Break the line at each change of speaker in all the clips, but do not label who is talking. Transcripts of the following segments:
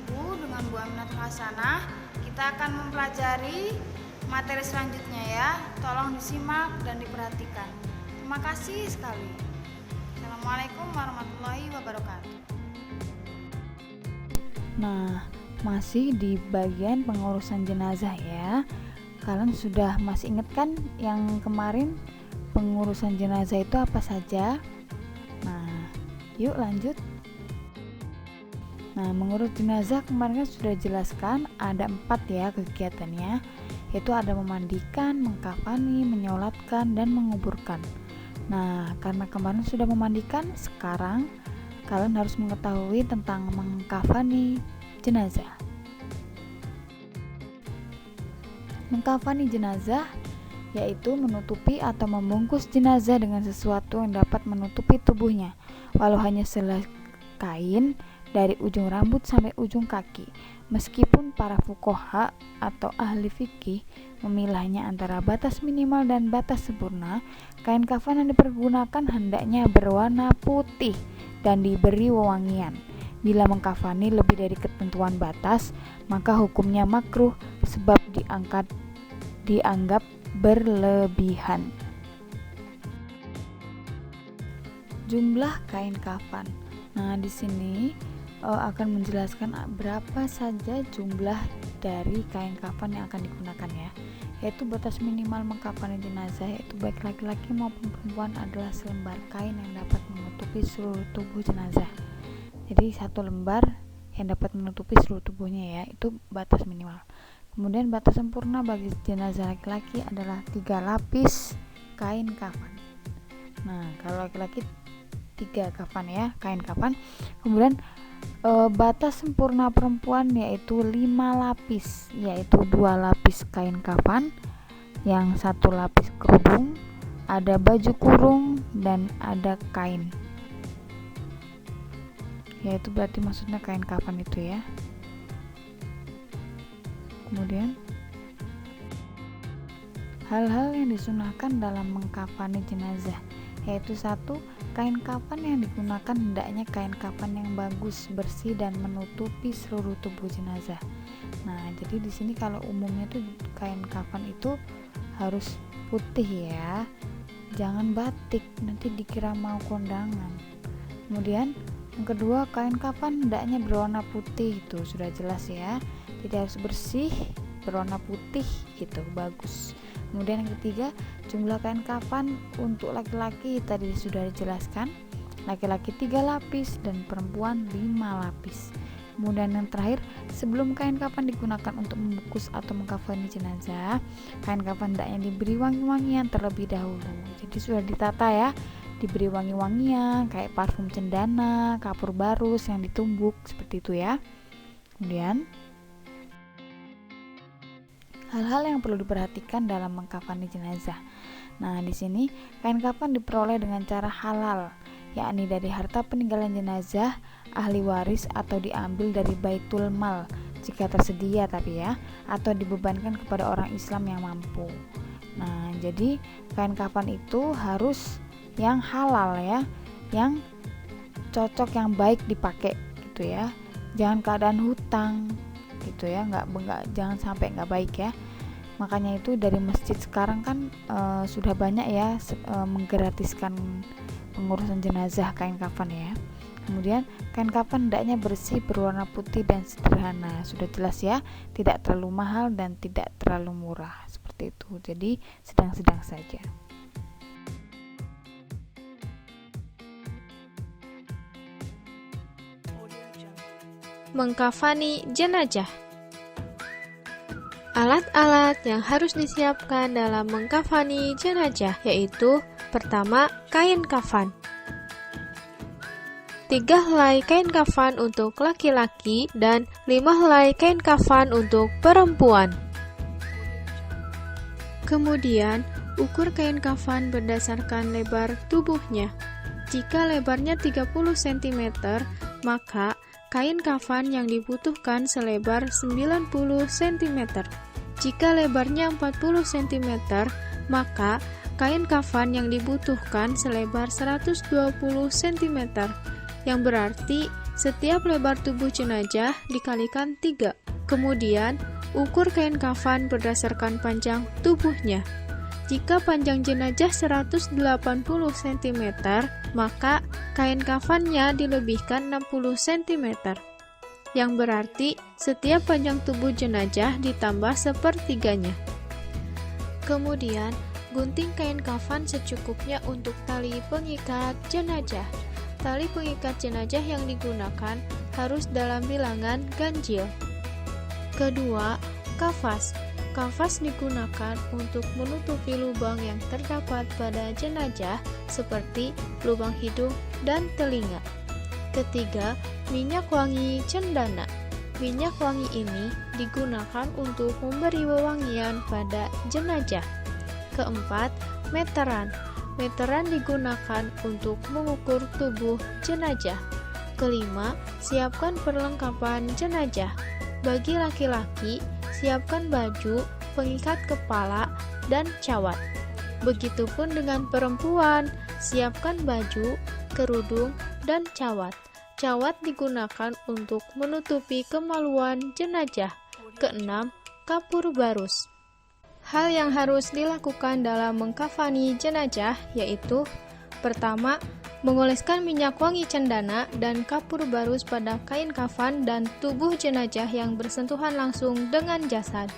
Ibu, dengan Bu Aminatul Hasanah, kita akan mempelajari materi selanjutnya ya. Tolong disimak dan diperhatikan. Terima kasih sekali. Assalamualaikum warahmatullahi wabarakatuh.
Nah, masih di bagian pengurusan jenazah ya. Kalian sudah masih ingat kan yang kemarin pengurusan jenazah itu apa saja? Nah, yuk lanjut. Nah, mengurus jenazah kemarin kan sudah jelaskan ada 4 ya kegiatannya, yaitu ada memandikan, mengkafani, menyolatkan, dan menguburkan. Nah, karena kemarin sudah memandikan, sekarang kalian harus mengetahui tentang mengkafani jenazah. Mengkafani jenazah yaitu menutupi atau membungkus jenazah dengan sesuatu yang dapat menutupi tubuhnya, walau hanya selai kain dari ujung rambut sampai ujung kaki. Meskipun para fuqaha atau ahli fikih memilahnya antara batas minimal dan batas sempurna, kain kafan yang dipergunakan hendaknya berwarna putih dan diberi wewangian. Bila mengkafani lebih dari ketentuan batas, maka hukumnya makruh sebab dianggap berlebihan. Jumlah kain kafan. Nah, di sini akan menjelaskan berapa saja jumlah dari kain kafan yang akan digunakan ya. Yaitu batas minimal mengkafani jenazah yaitu baik laki-laki maupun perempuan adalah selembar kain yang dapat menutupi seluruh tubuh jenazah. Jadi satu lembar yang dapat menutupi seluruh tubuhnya ya, itu batas minimal. Kemudian batas sempurna bagi jenazah laki-laki adalah 3 lapis kain kafan. Nah, kalau laki-laki 3 kafan ya, kain kafan. Kemudian batas sempurna perempuan yaitu 5 lapis, yaitu 2 lapis kain kafan, yang 1 lapis kerudung, ada baju kurung, dan ada kain. Yaitu berarti maksudnya kain kafan itu ya. Kemudian hal-hal yang disunahkan dalam mengkafani jenazah yaitu 1. Kain kafan yang digunakan hendaknya kain kafan yang bagus, bersih, dan menutupi seluruh tubuh jenazah. Nah, jadi di sini kalau umumnya tuh kain kafan itu harus putih ya, jangan batik, nanti dikira mau kondangan. Kemudian yang kedua, kain kafan hendaknya berwarna putih, itu sudah jelas ya, jadi harus bersih, berwarna putih gitu, bagus. Kemudian yang ketiga, jumlah kain kafan untuk laki-laki tadi sudah dijelaskan, laki-laki 3 lapis dan perempuan 5 lapis. Kemudian yang terakhir, sebelum kain kafan digunakan untuk membungkus atau mengkafani jenazah, kain kafan hendaknya diberi wangi-wangian terlebih dahulu. Jadi sudah ditata ya, diberi wangi-wangian kayak parfum cendana, kapur barus yang ditumbuk seperti itu ya. Kemudian hal-hal yang perlu diperhatikan dalam mengkafani jenazah. Nah, di sini kain kafan diperoleh dengan cara halal, yakni dari harta peninggalan jenazah, ahli waris, atau diambil dari baitul mal jika tersedia tapi ya, atau dibebankan kepada orang Islam yang mampu. Nah, jadi kain kafan itu harus yang halal ya, yang cocok, yang baik dipakai gitu ya. Jangan keadaan hutang gitu ya, jangan sampai nggak baik ya. Makanya itu dari masjid sekarang kan sudah banyak ya menggratiskan pengurusan jenazah kain kafan ya. Kemudian kain kafan hendaknya bersih, berwarna putih, dan sederhana. Sudah jelas ya, tidak terlalu mahal dan tidak terlalu murah seperti itu. Jadi sedang-sedang saja.
Mengkafani jenazah. Alat-alat yang harus disiapkan dalam mengkafani jenazah yaitu pertama, kain kafan. 3 helai kain kafan untuk laki-laki dan 5 helai kain kafan untuk perempuan. Kemudian, ukur kain kafan berdasarkan lebar tubuhnya. Jika lebarnya 30 cm, maka kain kafan yang dibutuhkan selebar 90 cm. Jika lebarnya 40 cm, maka kain kafan yang dibutuhkan selebar 120 cm, yang berarti setiap lebar tubuh jenazah dikalikan 3. Kemudian, ukur kain kafan berdasarkan panjang tubuhnya. Jika panjang jenazah 180 cm, maka kain kafannya dilebihkan 60 cm. Yang berarti setiap panjang tubuh jenazah ditambah sepertiganya. Kemudian, gunting kain kafan secukupnya untuk tali pengikat jenazah. Tali pengikat jenazah yang digunakan harus dalam bilangan ganjil. Kedua, kafas. Kafas digunakan untuk menutupi lubang yang terdapat pada jenazah seperti lubang hidung dan telinga. Ketiga, minyak wangi cendana. Minyak wangi ini digunakan untuk memberi wewangian pada jenazah. Keempat, meteran. Meteran digunakan untuk mengukur tubuh jenazah. Kelima, siapkan perlengkapan jenazah. Bagi laki-laki, siapkan baju, pengikat kepala, dan cawat. Begitupun dengan perempuan, siapkan baju, kerudung, dan cawat. Cawat digunakan untuk menutupi kemaluan jenazah. Keenam, kapur barus. Hal yang harus dilakukan dalam mengkafani jenazah yaitu: pertama, mengoleskan minyak wangi cendana dan kapur barus pada kain kafan dan tubuh jenazah yang bersentuhan langsung dengan jasad.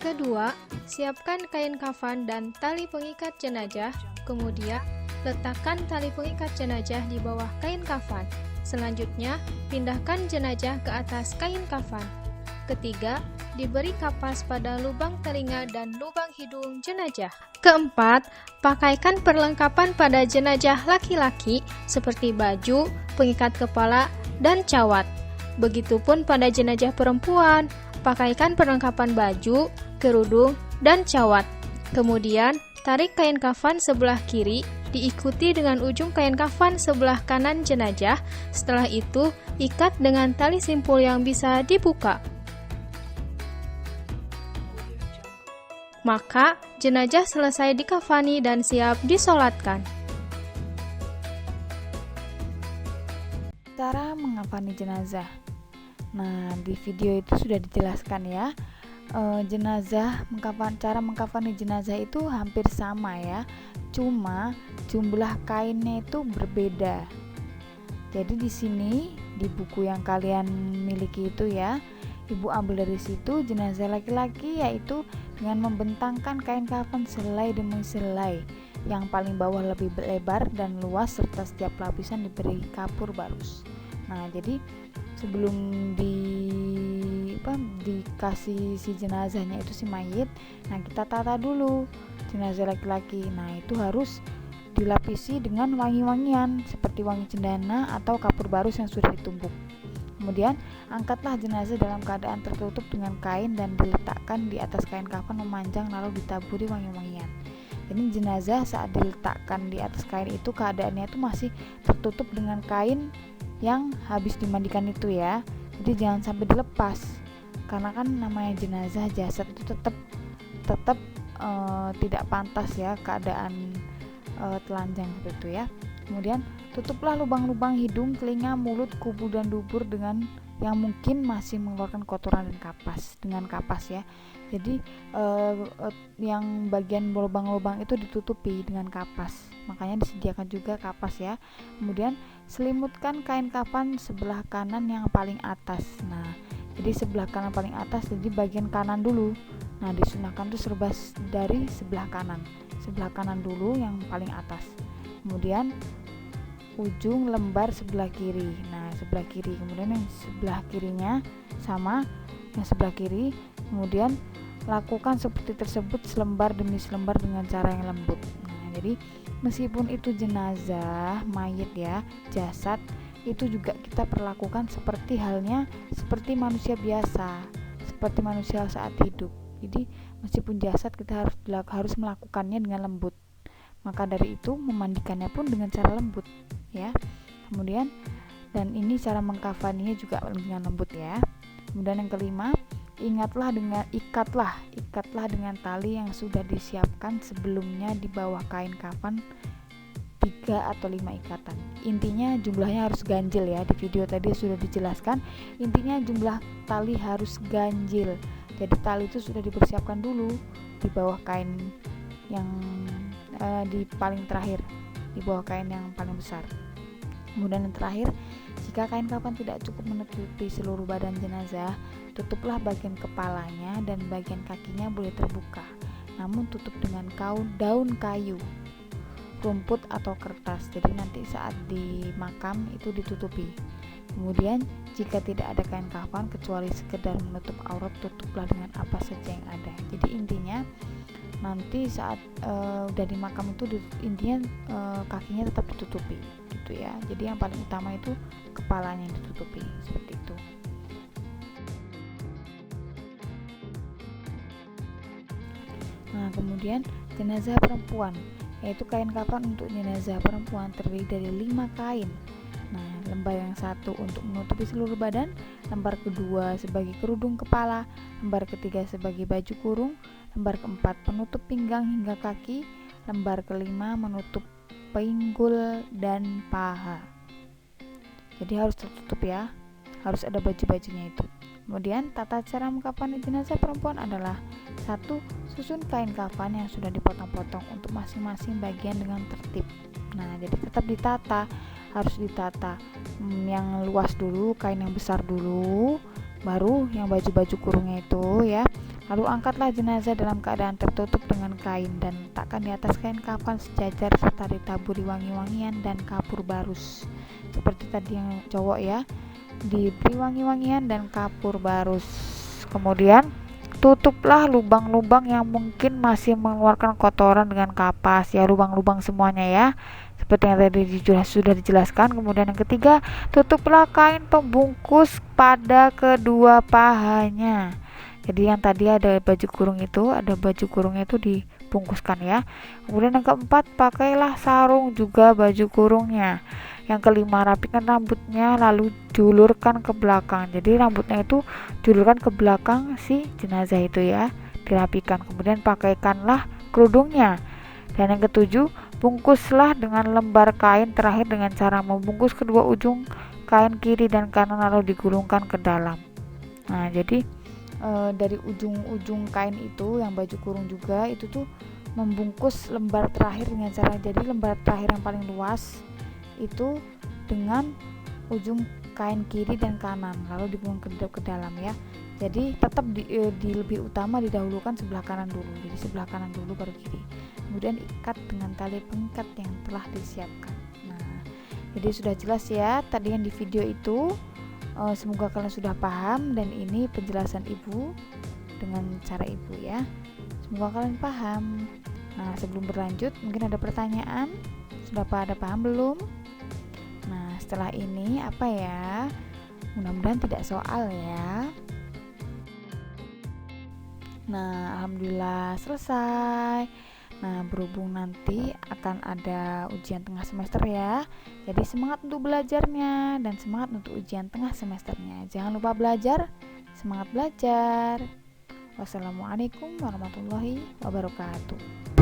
Kedua, siapkan kain kafan dan tali pengikat jenazah. Kemudian, letakkan tali pengikat jenazah di bawah kain kafan. Selanjutnya, pindahkan jenazah ke atas kain kafan. Ketiga, diberi kapas pada lubang telinga dan lubang hidung jenazah. Keempat, pakaikan perlengkapan pada jenazah laki-laki seperti baju, pengikat kepala, dan cawat. Begitupun pada jenazah perempuan, pakaikan perlengkapan baju, kerudung, dan cawat. Kemudian, tarik kain kafan sebelah kiri, diikuti dengan ujung kain kafan sebelah kanan jenazah. Setelah itu, ikat dengan tali simpul yang bisa dibuka. Maka, jenazah selesai dikafani dan siap disolatkan.
Cara mengkafani jenazah. Nah, di video itu sudah dijelaskan ya. Cara mengkafani jenazah itu hampir sama ya. Cuma jumlah kainnya itu berbeda. Jadi di sini di buku yang kalian miliki itu ya, Ibu ambil dari situ jenazah laki-laki yaitu dengan membentangkan kain kafan selai demi selai. Yang paling bawah lebih lebar dan luas serta setiap lapisan diberi kapur barus. Nah, jadi sebelum dikasih si jenazahnya itu si mayit, nah kita tata dulu jenazah laki-laki. Nah, itu harus dilapisi dengan wangi-wangian seperti wangi cendana atau kapur barus yang sudah ditumbuk. Kemudian angkatlah jenazah dalam keadaan tertutup dengan kain dan diletakkan di atas kain kafan memanjang lalu ditaburi wangi-wangian. Jadi jenazah saat diletakkan di atas kain itu keadaannya itu masih tertutup dengan kain yang habis dimandikan itu ya. Jadi jangan sampai dilepas. Karena kan namanya jenazah, jasad itu tetap tidak pantas ya keadaan telanjang seperti itu ya. Kemudian tutuplah lubang-lubang hidung, telinga, mulut, kubu dan dubur dengan yang mungkin masih mengeluarkan kotoran dan kapas dengan kapas ya. Jadi yang bagian lubang-lubang itu ditutupi dengan kapas. Makanya disediakan juga kapas ya. Kemudian selimutkan kain kafan sebelah kanan yang paling atas. Nah, jadi sebelah kanan paling atas, jadi bagian kanan dulu. Nah, disunahkan tuh serba dari sebelah kanan dulu yang paling atas. Kemudian ujung lembar sebelah kiri. Nah, sebelah kiri. Kemudian yang sebelah kirinya sama yang sebelah kiri. Kemudian lakukan seperti tersebut selembar demi selembar dengan cara yang lembut. Nah, jadi meskipun itu jenazah, mayit ya, jasad, itu juga kita perlakukan seperti halnya seperti manusia biasa, seperti manusia saat hidup. Jadi meskipun jasad kita harus melakukannya dengan lembut. Maka dari itu memandikannya pun dengan cara lembut ya. Kemudian dan ini cara mengkafaninya juga dengan lembut ya. Kemudian yang kelima, ikatlah dengan tali yang sudah disiapkan sebelumnya di bawah kain kafan 3 atau 5 ikatan. Intinya jumlahnya harus ganjil ya. Di video tadi sudah dijelaskan, intinya jumlah tali harus ganjil. Jadi tali itu sudah dipersiapkan dulu di bawah kain yang di paling terakhir, di bawah kain yang paling besar. Kemudian yang terakhir, jika kain kafan tidak cukup menutupi seluruh badan jenazah, tutuplah bagian kepalanya dan bagian kakinya boleh terbuka, namun tutup dengan daun kayu, rumput atau kertas. Jadi nanti saat di makam itu ditutupi. Kemudian jika tidak ada kain kafan kecuali sekedar menutup aurat, tutuplah dengan apa saja yang ada. Jadi intinya nanti saat udah di makam itu intinya kakinya tetap ditutupi gitu ya. Jadi yang paling utama itu kepalanya yang ditutupi, seperti itu. Nah, kemudian jenazah perempuan, yaitu kain kafan untuk jenazah perempuan terdiri dari 5 kain. Nah, lembar yang satu untuk menutupi seluruh badan, lembar kedua sebagai kerudung kepala, lembar ketiga sebagai baju kurung, lembar keempat penutup pinggang hingga kaki, lembar kelima menutup pinggul dan paha. Jadi harus tertutup ya, harus ada baju-bajunya itu. Kemudian tata cara mengkafani jenazah perempuan adalah: 1. Susun kain kafan yang sudah dipotong-potong untuk masing-masing bagian dengan tertib. Nah, jadi tetap ditata, harus ditata yang luas dulu, kain yang besar dulu, baru yang baju-baju kurungnya itu ya. Lalu angkatlah jenazah dalam keadaan tertutup dengan kain dan letakkan di atas kain kafan sejajar serta ditaburi wangi-wangian dan kapur barus. Seperti tadi yang cowok ya, diberi wangi-wangian dan kapur barus. Kemudian tutuplah lubang-lubang yang mungkin masih mengeluarkan kotoran dengan kapas ya, lubang-lubang semuanya ya, seperti yang tadi sudah dijelaskan. Kemudian yang ketiga, tutuplah kain pembungkus pada kedua pahanya. Jadi yang tadi ada baju kurungnya itu dibungkuskan ya. Kemudian yang keempat, pakailah sarung juga baju kurungnya. Yang kelima, rapikan rambutnya lalu julurkan ke belakang. Jadi rambutnya itu julurkan ke belakang si jenazah itu ya, dirapikan. Kemudian pakaikanlah kerudungnya. Dan yang ketujuh, bungkuslah dengan lembar kain terakhir dengan cara membungkus kedua ujung kain kiri dan kanan lalu digulungkan ke dalam. Nah, jadi dari ujung-ujung kain itu yang baju kurung juga itu tuh membungkus lembar terakhir dengan cara, jadi lembar terakhir yang paling luas itu dengan ujung kain kiri dan kanan lalu digulung ke dalam ya. Jadi tetap di lebih utama didahulukan sebelah kanan dulu, jadi sebelah kanan dulu baru kiri. Kemudian ikat dengan tali pengikat yang telah disiapkan. Nah, jadi sudah jelas ya tadi yang di video itu. Semoga kalian sudah paham, dan ini penjelasan ibu dengan cara ibu ya. Semoga kalian paham. Nah, sebelum berlanjut mungkin ada pertanyaan, sudah pada paham belum? Nah, setelah ini apa ya? Mudah-mudahan tidak soal ya. Nah, alhamdulillah selesai. Nah, berhubung nanti akan ada ujian tengah semester ya, jadi semangat untuk belajarnya dan semangat untuk ujian tengah semesternya. Jangan lupa belajar, semangat belajar. Wassalamualaikum warahmatullahi wabarakatuh.